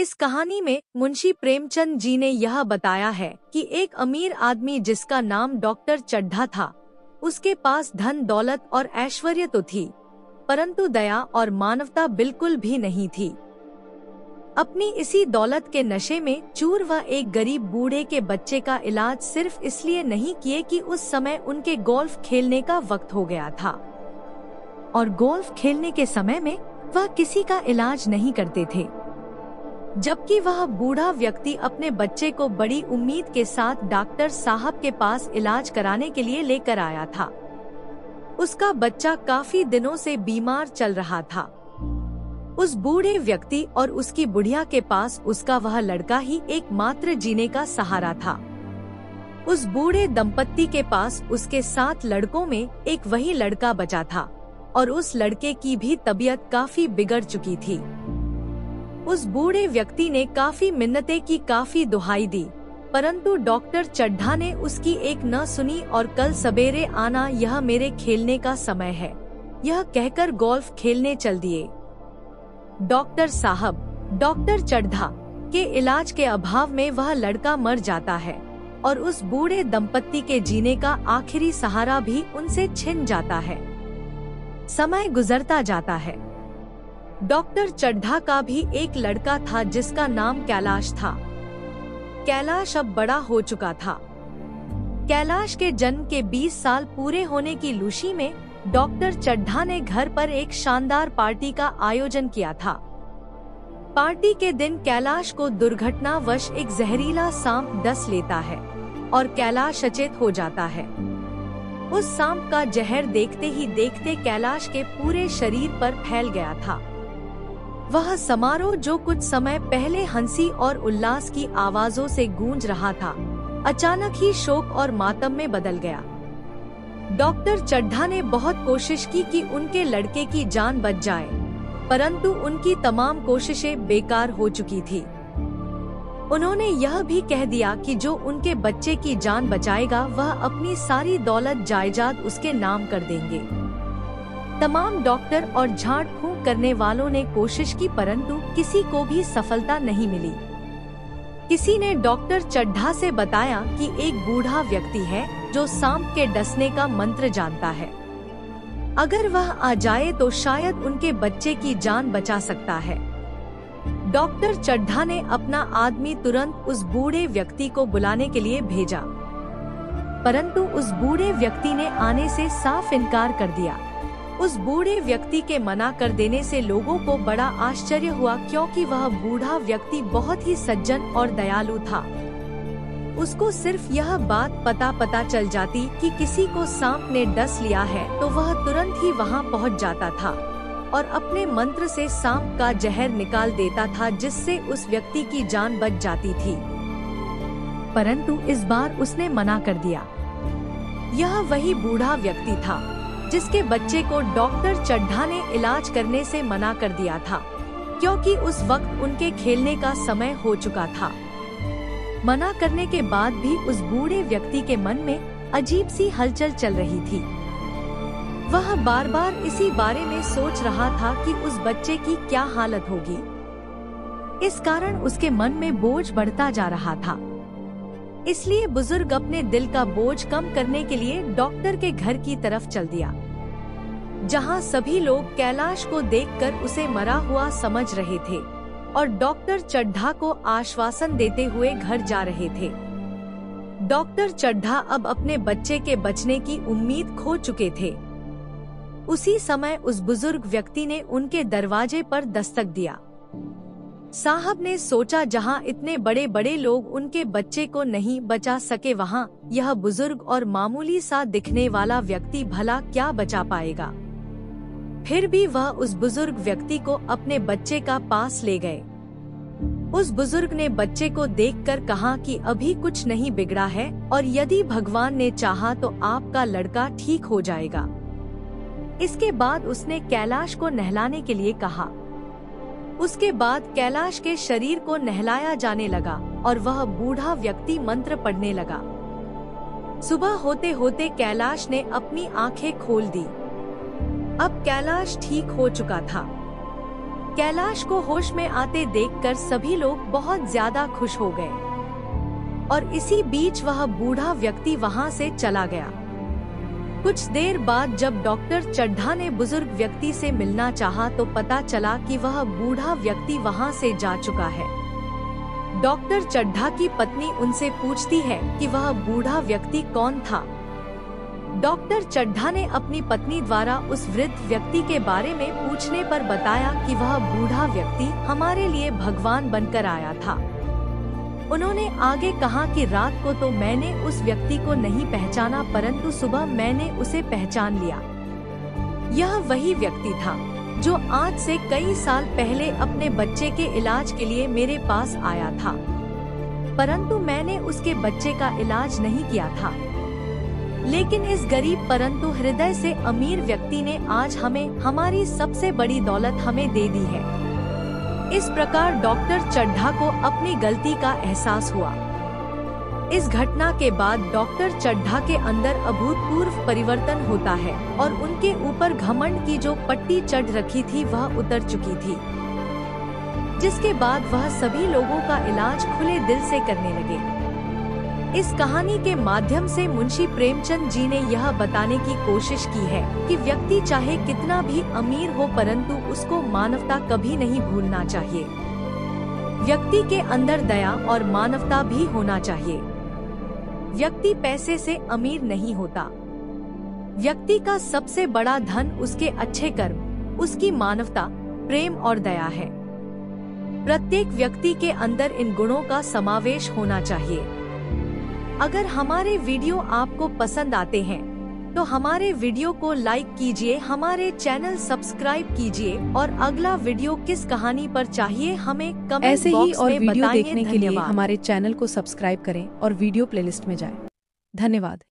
इस कहानी में मुंशी प्रेमचंद जी ने यह बताया है कि एक अमीर आदमी जिसका नाम डॉक्टर चड्ढा था, उसके पास धन दौलत और ऐश्वर्य तो थी, परंतु दया और मानवता बिल्कुल भी नहीं थी। अपनी इसी दौलत के नशे में चूर वह एक गरीब बूढ़े के बच्चे का इलाज सिर्फ इसलिए नहीं किए कि उस समय उनके गोल्फ खेलने का वक्त हो गया था, और गोल्फ खेलने के समय में वह किसी का इलाज नहीं करते थे, जबकि वह बूढ़ा व्यक्ति अपने बच्चे को बड़ी उम्मीद के साथ डॉक्टर साहब के पास इलाज कराने के लिए लेकर आया था। उसका बच्चा काफी दिनों से बीमार चल रहा था। उस बूढ़े व्यक्ति और उसकी बुढ़िया के पास उसका वह लड़का ही एकमात्र जीने का सहारा था। उस बूढ़े दंपत्ति के पास उसके 7 लड़कों में एक वही लड़का बचा था, और उस लड़के की भी तबीयत काफी बिगड़ चुकी थी। उस बूढ़े व्यक्ति ने काफी मिन्नतें की, काफी दुहाई दी, परंतु डॉक्टर चड्ढा ने उसकी एक न सुनी और कल सवेरे आना, यह मेरे खेलने का समय है, यह कहकर गोल्फ खेलने चल दिए। डॉक्टर साहब, डॉक्टर चड्ढा के इलाज के अभाव में वह लड़का मर जाता है और उस बूढ़े दंपत्ति के जीने का आखिरी सहारा भी उनसे छिन जाता है। समय गुजरता जाता है। डॉक्टर चड्ढा का भी एक लड़का था जिसका नाम कैलाश था। कैलाश अब बड़ा हो चुका था। कैलाश के जन्म के 20 साल पूरे होने की खुशी में डॉक्टर चड्ढा ने घर पर एक शानदार पार्टी का आयोजन किया था। पार्टी के दिन कैलाश को दुर्घटनावश एक जहरीला सांप डस लेता है और कैलाश अचेत हो जाता है। उस सांप का जहर देखते ही देखते कैलाश के पूरे शरीर पर फैल गया था। वह समारोह जो कुछ समय पहले हंसी और उल्लास की आवाजों से गूंज रहा था, अचानक ही शोक और मातम में बदल गया। डॉक्टर चड्ढा ने बहुत कोशिश की कि उनके लड़के की जान बच जाए, परंतु उनकी तमाम कोशिशें बेकार हो चुकी थी। उन्होंने यह भी कह दिया कि जो उनके बच्चे की जान बचाएगा वह अपनी सारी दौलत जायदाद उसके नाम कर देंगे। तमाम डॉक्टर और झाड़ फूंक करने वालों ने कोशिश की, परंतु किसी को भी सफलता नहीं मिली। किसी ने डॉक्टर चड्ढा से बताया कि एक बूढ़ा व्यक्ति है जो सांप के डसने का मंत्र जानता है, अगर वह आ जाए तो शायद उनके बच्चे की जान बचा सकता है। डॉक्टर चड्ढा ने अपना आदमी तुरंत उस बूढ़े व्यक्ति को बुलाने के लिए भेजा, परंतु उस बूढ़े व्यक्ति ने आने से साफ इनकार कर दिया। उस बूढ़े व्यक्ति के मना कर देने से लोगों को बड़ा आश्चर्य हुआ, क्योंकि वह बूढ़ा व्यक्ति बहुत ही सज्जन और दयालु था। उसको सिर्फ यह बात पता चल जाती कि किसी को सांप ने डस लिया है तो वह तुरंत ही वहां पहुंच जाता था और अपने मंत्र से सांप का जहर निकाल देता था, जिससे उस व्यक्ति की जान बच जाती थी। परंतु इस बार उसने मना कर दिया। यह वही बूढ़ा व्यक्ति था जिसके बच्चे को डॉक्टर चड्ढा ने इलाज करने से मना कर दिया था, क्योंकि उस वक्त उनके खेलने का समय हो चुका था। मना करने के बाद भी उस बूढ़े व्यक्ति के मन में अजीब सी हलचल चल रही थी। वह बार बार इसी बारे में सोच रहा था कि उस बच्चे की क्या हालत होगी। इस कारण उसके मन में बोझ बढ़ता जा रहा था। इसलिए बुजुर्ग अपने दिल का बोझ कम करने के लिए डॉक्टर के घर की तरफ चल दिया, जहां सभी लोग कैलाश को देखकर उसे मरा हुआ समझ रहे थे और डॉक्टर चड्ढा को आश्वासन देते हुए घर जा रहे थे। डॉक्टर चड्ढा अब अपने बच्चे के बचने की उम्मीद खो चुके थे। उसी समय उस बुजुर्ग व्यक्ति ने उनके दरवाजे पर दस्तक दिया। साहब ने सोचा, जहां इतने बड़े बड़े लोग उनके बच्चे को नहीं बचा सके, वहां यह बुजुर्ग और मामूली सा दिखने वाला व्यक्ति भला क्या बचा पाएगा। फिर भी वह उस बुजुर्ग व्यक्ति को अपने बच्चे का पास ले गए। उस बुजुर्ग ने बच्चे को देखकर कहा कि अभी कुछ नहीं बिगड़ा है और यदि भगवान ने चाहा तो आपका लड़का ठीक हो जाएगा। इसके बाद उसने कैलाश को नहलाने के लिए कहा। उसके बाद कैलाश के शरीर को नहलाया जाने लगा और वह बूढ़ा व्यक्ति मंत्र पढ़ने लगा। सुबह होते होते कैलाश ने अपनी आंखें खोल दी। अब कैलाश ठीक हो चुका था। कैलाश को होश में आते देखकर सभी लोग बहुत ज्यादा खुश हो गए और इसी बीच वह बूढ़ा व्यक्ति वहां से चला गया। कुछ देर बाद जब डॉक्टर चड्ढा ने बुजुर्ग व्यक्ति से मिलना चाहा तो पता चला कि वह बूढ़ा व्यक्ति वहां से जा चुका है। डॉक्टर चड्ढा की पत्नी उनसे पूछती है कि वह बूढ़ा व्यक्ति कौन था। डॉक्टर चड्ढा ने अपनी पत्नी द्वारा उस वृद्ध व्यक्ति के बारे में पूछने पर बताया कि वह बूढ़ा व्यक्ति हमारे लिए भगवान बनकर आया था। उन्होंने आगे कहा कि रात को तो मैंने उस व्यक्ति को नहीं पहचाना, परंतु सुबह मैंने उसे पहचान लिया। यह वही व्यक्ति था जो आज से कई साल पहले अपने बच्चे के इलाज के लिए मेरे पास आया था, परंतु मैंने उसके बच्चे का इलाज नहीं किया था। लेकिन इस गरीब परंतु हृदय से अमीर व्यक्ति ने आज हमें हमारी सबसे बड़ी दौलत हमें दे दी है। इस प्रकार डॉक्टर चड्ढा को अपनी गलती का एहसास हुआ। इस घटना के बाद डॉक्टर चड्ढा के अंदर अभूतपूर्व परिवर्तन होता है और उनके ऊपर घमंड की जो पट्टी चढ़ रखी थी वह उतर चुकी थी, जिसके बाद वह सभी लोगों का इलाज खुले दिल से करने लगे। इस कहानी के माध्यम से मुंशी प्रेमचंद जी ने यह बताने की कोशिश की है कि व्यक्ति चाहे कितना भी अमीर हो परंतु उसको मानवता कभी नहीं भूलना चाहिए। व्यक्ति के अंदर दया और मानवता भी होना चाहिए। व्यक्ति पैसे से अमीर नहीं होता। व्यक्ति का सबसे बड़ा धन उसके अच्छे कर्म, उसकी मानवता, प्रेम और दया है। प्रत्येक व्यक्ति के अंदर इन गुणों का समावेश होना चाहिए। अगर हमारे वीडियो आपको पसंद आते हैं तो हमारे वीडियो को लाइक कीजिए, हमारे चैनल सब्सक्राइब कीजिए और अगला वीडियो किस कहानी पर चाहिए हमें कमेंट ऐसे बॉक्स ही और में वीडियो बताइए। देखने के लिए हमारे चैनल को सब्सक्राइब करें और वीडियो प्लेलिस्ट में जाएं। धन्यवाद।